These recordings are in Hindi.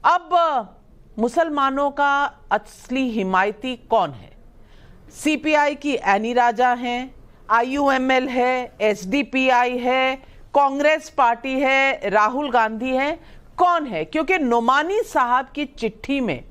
अब मुसलमानों का असली हिमायती कौन है? सीपीआई की एनी राजा हैं, आईयूएमएल है, एसडीपीआई है, कांग्रेस पार्टी है, राहुल गांधी है, कौन है? क्योंकि नोमानी साहब की चिट्ठी में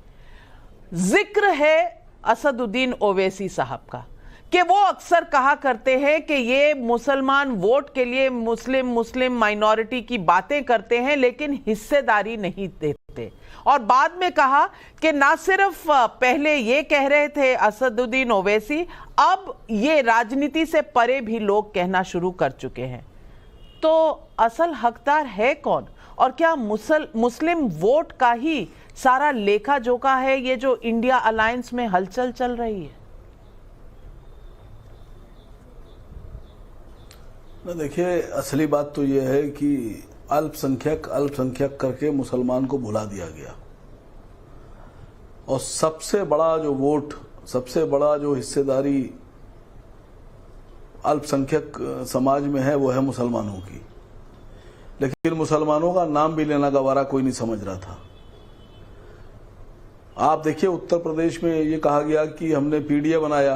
जिक्र है असदुद्दीन ओवैसी साहब का कि वो अक्सर कहा करते हैं कि ये मुसलमान वोट के लिए मुस्लिम माइनॉरिटी की बातें करते हैं लेकिन हिस्सेदारी नहीं देते। और बाद में कहा कि ना सिर्फ पहले ये कह रहे थे असदुद्दीन ओवैसी, अब ये राजनीति से परे भी लोग कहना शुरू कर चुके हैं। तो असल हकदार है कौन? और क्या मुस्लिम वोट का ही सारा लेखा जोखा है ये जो इंडिया अलायंस में हलचल चल रही है? ना देखिए, असली बात तो यह है कि अल्पसंख्यक करके मुसलमान को भुला दिया गया और सबसे बड़ा जो वोट, सबसे बड़ा जो हिस्सेदारी अल्पसंख्यक समाज में है वो है मुसलमानों की। लेकिन मुसलमानों का नाम भी लेना गवारा कोई नहीं समझ रहा था। आप देखिए, उत्तर प्रदेश में ये कहा गया कि हमने पीडीए बनाया,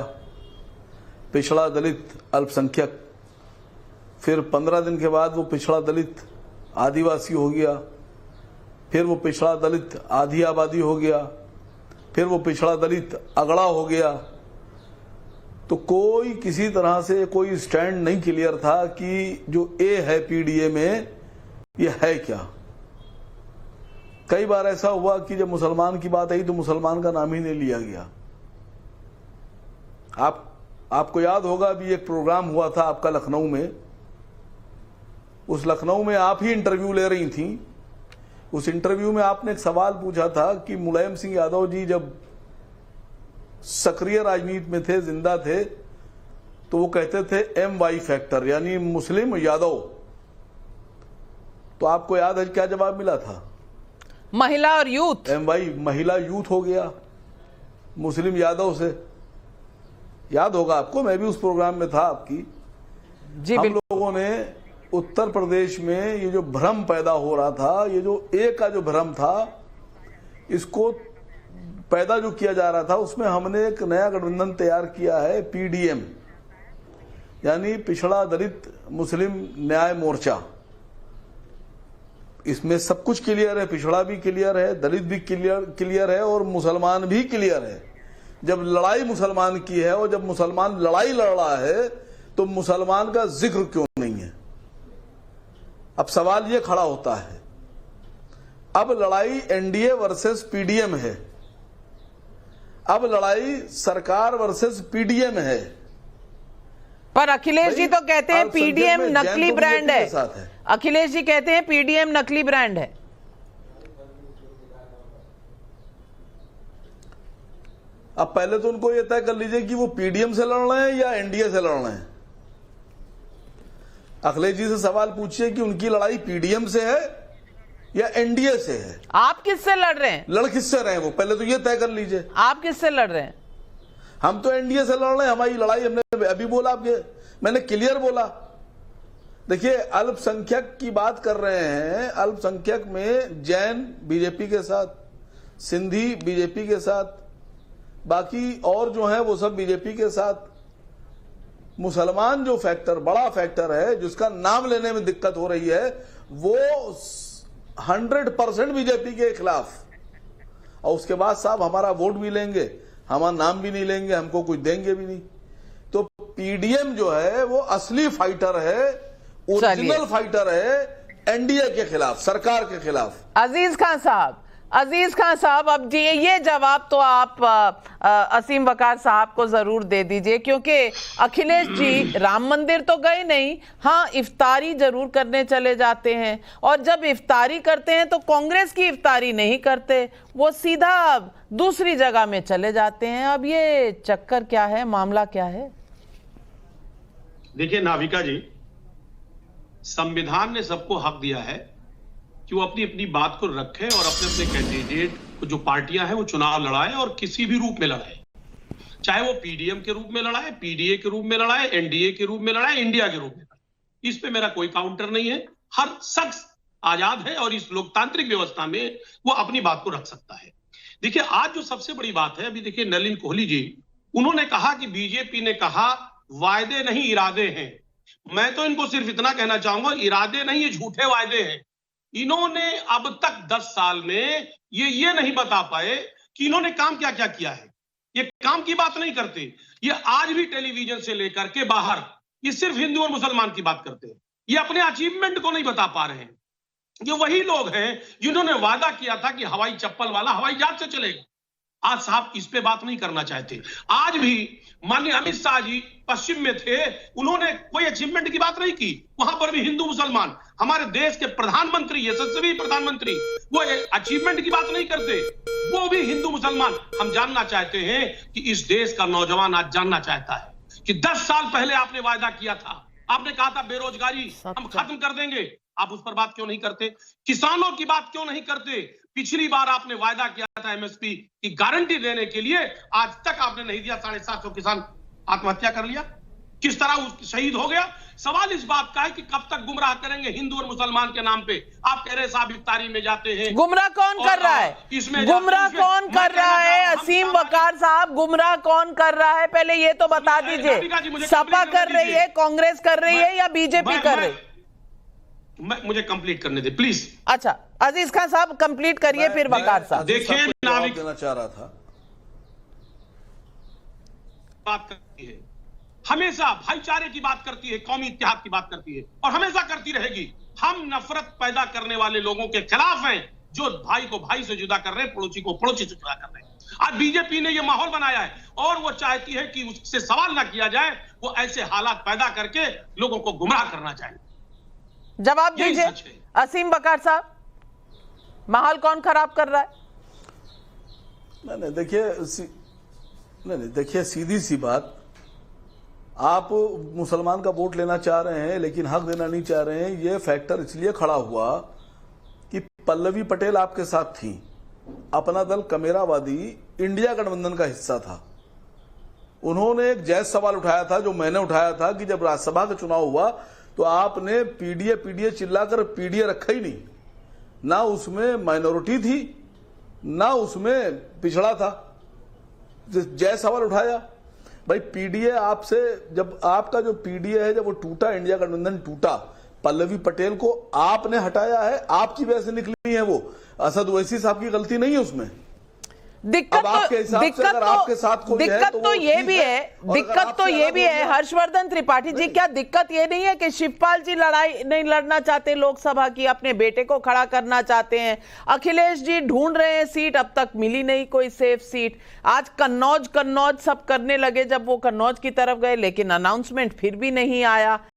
पिछड़ा दलित अल्पसंख्यक, फिर 15 दिन के बाद वो पिछड़ा दलित आदिवासी हो गया, फिर वो पिछड़ा दलित आधी आबादी हो गया, फिर वो पिछड़ा दलित अगड़ा हो गया। तो कोई किसी तरह से कोई स्टैंड नहीं क्लियर था कि जो ए है पीडीए में ये है क्या। कई बार ऐसा हुआ कि जब मुसलमान की बात आई तो मुसलमान का नाम ही नहीं लिया गया। आपको याद होगा, अभी एक प्रोग्राम हुआ था आपका लखनऊ में, उस लखनऊ में आप ही इंटरव्यू ले रही थी। उस इंटरव्यू में आपने एक सवाल पूछा था कि मुलायम सिंह यादव जी जब सक्रिय राजनीति में थे, जिंदा थे, तो वो कहते थे MY फैक्टर, यानी मुस्लिम यादव। तो आपको याद है क्या जवाब मिला था? महिला और यूथ। MY महिला यूथ हो गया मुस्लिम यादव से। याद होगा आपको, मैं भी उस प्रोग्राम में था आपकी। जी, हम लोगों ने उत्तर प्रदेश में ये जो भ्रम पैदा हो रहा था, ये जो एक का जो भ्रम था, इसको पैदा जो किया जा रहा था, उसमें हमने एक नया गठबंधन तैयार किया है, PDM, यानी पिछड़ा दलित मुस्लिम न्याय मोर्चा। इसमें सब कुछ क्लियर है, पिछड़ा भी क्लियर है, दलित भी क्लियर है और मुसलमान भी क्लियर है। जब लड़ाई मुसलमान की है और जब मुसलमान लड़ाई लड़ रहा है तो मुसलमान का जिक्र क्यों नहीं है? अब सवाल ये खड़ा होता है, अब लड़ाई एनडीए वर्सेस पीडीएम है, अब लड़ाई सरकार वर्सेस पीडीएम है। पर अखिलेश जी तो कहते हैं पीडीएम नकली ब्रांड है। अखिलेश जी कहते हैं पीडीएम नकली ब्रांड है। अब पहले तो उनको यह तय कर लीजिए कि वो पीडीएम से लड़ रहे हैं या एनडीए से लड़ रहे हैं। अखिलेश जी से सवाल पूछिए कि उनकी लड़ाई पीडीएम से है या एनडीए से है। आप किससे लड़ रहे हैं? लड़ किससे रहे हैं वो पहले तो ये तय कर लीजिए। आप किससे लड़ रहे हैं? हम तो एनडीए से लड़ रहे हैं। हमारी लड़ाई, हमने अभी बोला, आपके मैंने क्लियर बोला। देखिए, अल्पसंख्यक की बात कर रहे हैं। अल्पसंख्यक में जैन बीजेपी के साथ, सिंधी बीजेपी के साथ, बाकी और जो है वो सब बीजेपी के साथ। मुसलमान जो फैक्टर, बड़ा फैक्टर है, जिसका नाम लेने में दिक्कत हो रही है, वो 100% बीजेपी के खिलाफ। और उसके बाद साहब हमारा वोट भी लेंगे, हमारा नाम भी नहीं लेंगे, हमको कुछ देंगे भी नहीं। तो पीडीएम जो है वो असली फाइटर है, ओरिजिनल फाइटर है एनडीए के खिलाफ, सरकार के खिलाफ। अजीज खान साहब, अब जी ये जवाब तो आप असीम वकार साहब को जरूर दे दीजिए, क्योंकि अखिलेश जी राम मंदिर तो गए नहीं, हाँ इफ्तारी जरूर करने चले जाते हैं, और जब इफ्तारी करते हैं तो कांग्रेस की इफ्तारी नहीं करते, वो सीधा दूसरी जगह में चले जाते हैं। अब ये चक्कर क्या है, मामला क्या है? देखिए नाविका जी, संविधान ने सबको हक दिया है कि वो अपनी अपनी बात को रखें और अपने अपने कैंडिडेट को, जो पार्टियां हैं, वो चुनाव लड़ाए और किसी भी रूप में लड़ाए, चाहे वो पीडीएम के रूप में लड़ाए, पीडीए के रूप में लड़ाए, एनडीए के रूप में लड़ाए, इंडिया के रूप में लड़ाए। इस पे मेरा कोई काउंटर नहीं है। हर शख्स आजाद है और इस लोकतांत्रिक व्यवस्था में वो अपनी बात को रख सकता है। देखिए, आज जो सबसे बड़ी बात है, अभी देखिए नलिन कोहली जी, उन्होंने कहा कि बीजेपी ने कहा वायदे नहीं इरादे हैं। मैं तो इनको सिर्फ इतना कहना चाहूंगा, इरादे नहीं, ये झूठे वायदे हैं। इन्होंने अब तक 10 साल में ये नहीं बता पाए कि इन्होंने काम क्या क्या किया है। ये काम की बात नहीं करते, ये आज भी टेलीविजन से लेकर के बाहर ये सिर्फ हिंदू और मुसलमान की बात करते हैं। ये अपने अचीवमेंट को नहीं बता पा रहे हैं। ये वही लोग हैं जिन्होंने वादा किया था कि हवाई चप्पल वाला हवाई जहाज से चलेगा। आज साहब इस पे बात नहीं करना चाहते। आज भी माननीय अमित शाह जी पश्चिम में थे, उन्होंने कोई अचीवमेंट की बात नहीं की। वहां पर भी हिंदू मुसलमान, हमारे देश के प्रधानमंत्री, यशस्वी प्रधानमंत्री, वो अचीवमेंट की बात नहीं करते, वो भी हिंदू मुसलमान। हम जानना चाहते हैं कि इस देश का नौजवान आज जानना चाहता है कि 10 साल पहले आपने वायदा किया था, आपने कहा था बेरोजगारी हम खत्म कर देंगे, आप उस पर बात क्यों नहीं करते? किसानों की बात क्यों नहीं करते? पिछली बार आपने वायदा किया था एमएसपी की गारंटी देने के लिए, आज तक आपने नहीं दिया। 750 किसान आत्महत्या कर लिया, किस तरह शहीद हो गया। सवाल इस बात का है कि कब तक गुमराह करेंगे हिंदू और मुसलमान के नाम पे। आप कह रहे साहब इफ्तारी में जाते हैं, गुमराह कौन कर रहा है? गुमराह कौन कर रहा है? असीम वकार साहब, गुमराह कौन कर रहा है? पहले ये तो बता दीजिए। सपा कर रही है, कांग्रेस कर रही है या बीजेपी कर रही है? मुझे कंप्लीट करने दे प्लीज। अच्छा, अजीज खान साहब कंप्लीट करिए, फिर वकार साहब। देखिए, नाविक देना चाह रहा था, बात करती है, हमेशा भाईचारे की बात करती है, कौमी इत्तेहाद की बात करती है और हमेशा करती रहेगी। हम नफरत पैदा करने वाले लोगों के खिलाफ हैं, जो भाई को भाई से जुदा कर रहे हैं, पड़ोसी को पड़ोसी से जुदा कर रहे हैं। आज बीजेपी ने यह माहौल बनाया है और वो चाहती है कि उससे सवाल ना किया जाए। वो ऐसे हालात पैदा करके लोगों को गुमराह करना चाहिए। जवाब दीजिए असीम वकार साहब, माहौल कौन खराब कर रहा है? नहीं, देखिए सीधी सी बात, आप मुसलमान का वोट लेना चाह रहे हैं लेकिन हक देना नहीं चाह रहे हैं। यह फैक्टर इसलिए खड़ा हुआ कि पल्लवी पटेल आपके साथ थी, अपना दल कमेरावादी इंडिया गठबंधन का हिस्सा था। उन्होंने एक जायज सवाल उठाया था, जो मैंने उठाया था, कि जब राज्यसभा का चुनाव हुआ तो आपने पीडीए चिल्लाकर पीडीए रखा ही नहीं, ना उसमें माइनॉरिटी थी ना उसमें पिछड़ा था। जय सवाल उठाया भाई, पीडीए आपसे, जब आपका जो पीडीए है जब वो टूटा, इंडिया गठबंधन टूटा, पल्लवी पटेल को आपने हटाया है, आपकी वजह से निकली है वो। असद ओवैसी साहब की गलती नहीं है उसमें। दिक्कत तो ये भी है हर्षवर्धन त्रिपाठी जी, क्या दिक्कत ये नहीं है कि शिवपाल जी लड़ाई नहीं लड़ना चाहते लोकसभा की, अपने बेटे को खड़ा करना चाहते हैं? अखिलेश जी ढूंढ रहे हैं सीट, अब तक मिली नहीं कोई सेफ सीट। आज कन्नौज सब करने लगे, जब वो कन्नौज की तरफ गए लेकिन अनाउंसमेंट फिर भी नहीं आया।